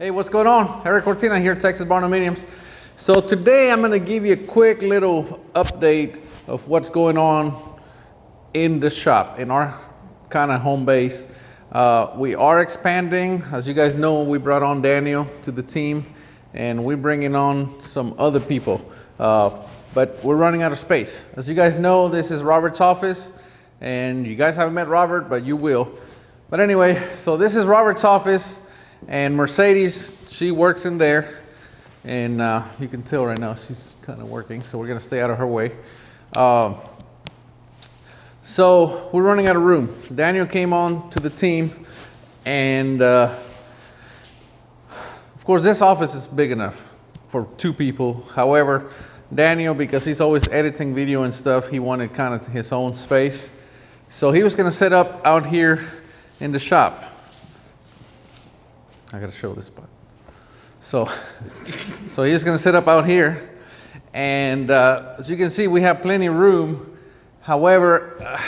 Hey, what's going on? Erik here, Texas Barndominiums. So today I'm going to give you a quick little update of what's going on in the shop, in our kind of home base. We are expanding. As you guys know, we brought on Daniel to the team, and we're bringing on some other people. But we're running out of space. As you guys know, this is Robert's office, and you guys haven't met Robert, but you will. But anyway, so this is Robert's office. And Mercedes, she works in there, and you can tell right now she's kind of working, so we're going to stay out of her way. So we're running out of room. Daniel came on to the team, and of course this office is big enough for 2 people. However, Daniel, because he's always editing video and stuff, he wanted kind of his own space. So he was going to set up out here in the shop. I gotta show this spot. So he's gonna sit up out here, and as you can see, we have plenty of room. However,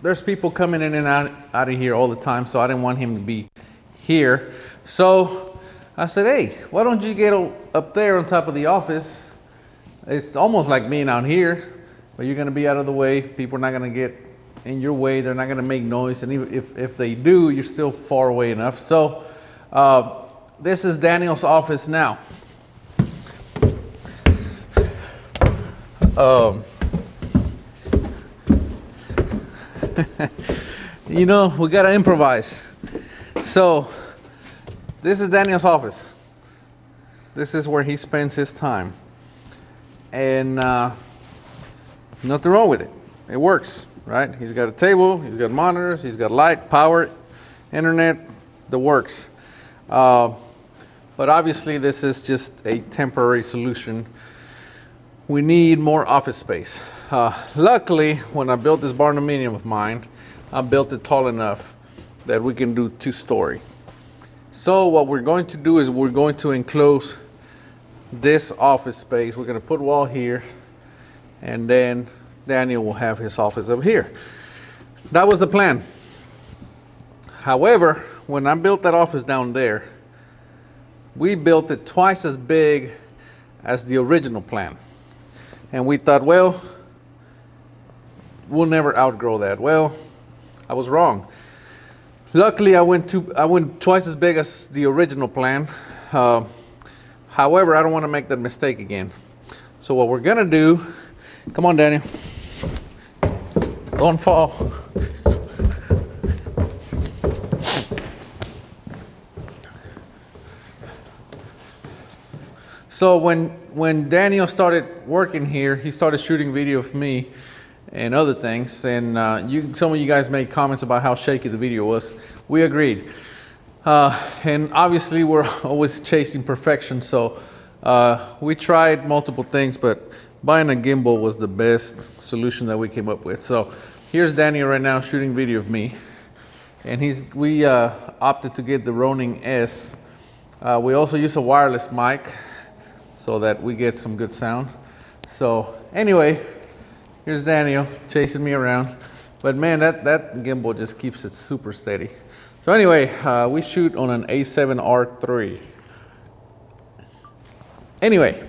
there's people coming in and out of here all the time, so I didn't want him to be here. So I said, hey, why don't you get up there on top of the office? It's almost like being out here, but you're gonna be out of the way. People are not gonna get in your way. They're not gonna make noise, and even if they do, you're still far away enough. So this is Daniel's office now. You know, we gotta improvise. So this is Daniel's office. This is where he spends his time. And nothing wrong with it. It works, right? He's got a table, he's got monitors, he's got light, power, internet, the works. But obviously this is just a temporary solution. We need more office space. Luckily, when I built this Barndominium of mine, I built it tall enough that we can do 2-story. So what we're going to do is we're going to enclose this office space. We're going to put wall here, and then Daniel will have his office up here. That was the plan. However, when I built that office down there, we built it twice as big as the original plan. And we thought, well, we'll never outgrow that. Well, I was wrong. Luckily, I went twice as big as the original plan. However, I don't want to make that mistake again. So what we're gonna do, come on, Daniel, don't fall. So when Daniel started working here, he started shooting video of me and other things, and some of you guys made comments about how shaky the video was. We agreed. And obviously we're always chasing perfection, so we tried multiple things, but buying a gimbal was the best solution that we came up with. So here's Daniel right now shooting video of me, and we opted to get the Ronin S. We also use a wireless mic, so that we get some good sound. So anyway, here's Daniel chasing me around. But man, that gimbal just keeps it super steady. So anyway, we shoot on an A7R3. Anyway,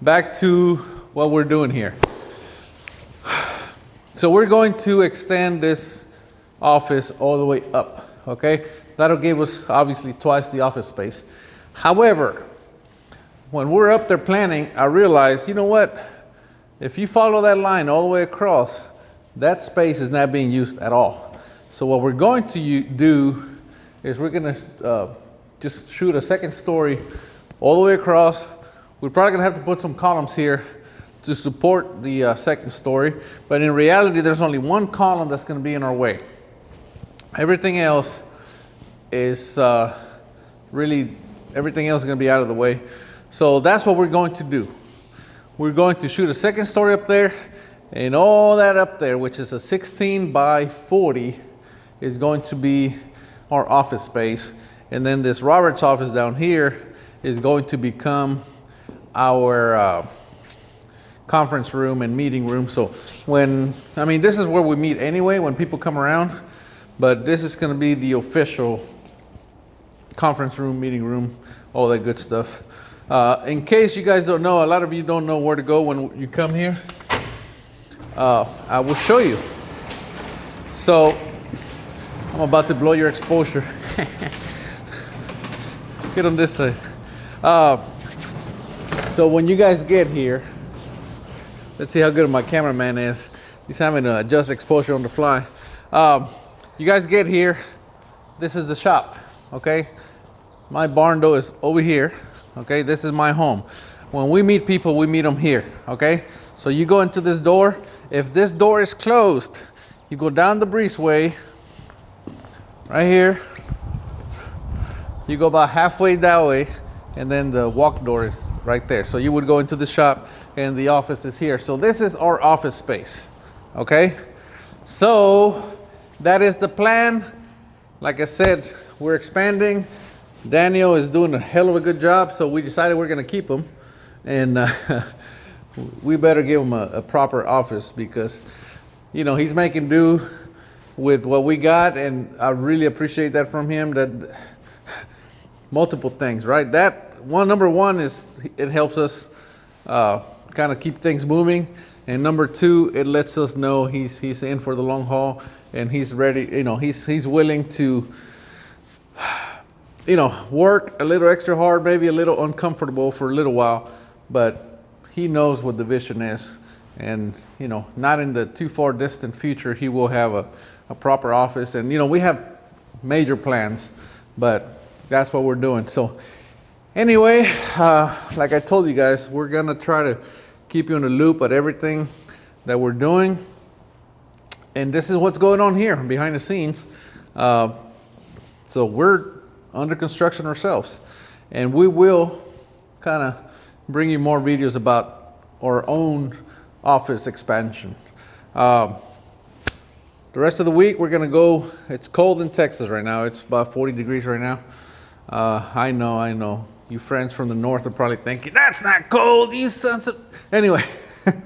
back to what we're doing here. So we're going to extend this office all the way up, okay? That'll give us obviously twice the office space. However, when we're up there planning, I realized, you know what? If you follow that line all the way across, that space is not being used at all. So what we're going to do is we're going to just shoot a 2nd story all the way across. We're probably going to have to put some columns here to support the 2nd story. But in reality, there's only one column that's going to be in our way. Everything else is everything else is going to be out of the way. So that's what we're going to do. We're going to shoot a 2nd story up there, and all that up there, which is a 16 by 40, is going to be our office space. And then this Robert's office down here is going to become our conference room and meeting room. So this is where we meet anyway when people come around, but this is going to be the official conference room, meeting room, all that good stuff. In case you guys don't know, a lot of you don't know where to go when you come here. I will show you. So I'm about to blow your exposure. Get on this side. So when you guys get here, let's see how good my cameraman is. He's having to adjust exposure on the fly. You guys get here, this is the shop, okay? My barn door is over here, okay? This is my home. When we meet people, we meet them here, okay? So you go into this door. If this door is closed, you go down the breezeway, right here. You go about halfway that way, and then the walk door is right there. So you would go into the shop, and the office is here. So this is our office space, okay? So that is the plan. Like I said, we're expanding. Daniel is doing a hell of a good job, so we decided we're gonna keep him. And we better give him a proper office because, you know, he's making do with what we got, and I really appreciate that from him. That multiple things, right? That one, number one is it helps us kind of keep things moving, and number two, it lets us know he's in for the long haul and he's ready. You know, he's willing to, you know, work a little extra hard, maybe a little uncomfortable for a little while, but he knows what the vision is, and you know, not in the too far distant future, he will have a proper office. And you know, we have major plans, but that's what we're doing. So anyway, like I told you guys, we're gonna try to keep you in the loop at everything that we're doing, and this is what's going on here behind the scenes. So we're under construction ourselves, and we will kind of bring you more videos about our own office expansion. The rest of the week we're gonna go. It's cold in Texas right now. It's about 40 degrees right now. I know. You friends from the north are probably thinking, that's not cold, you sons of... Anyway,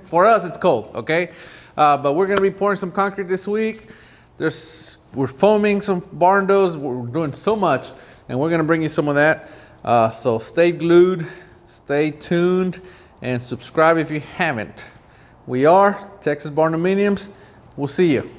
for us it's cold, okay? But we're gonna be pouring some concrete this week. We're foaming some barn doors. We're doing so much, and we're gonna bring you some of that. So stay glued. Stay tuned and subscribe if you haven't. We are Texas Barndominiums. We'll see you.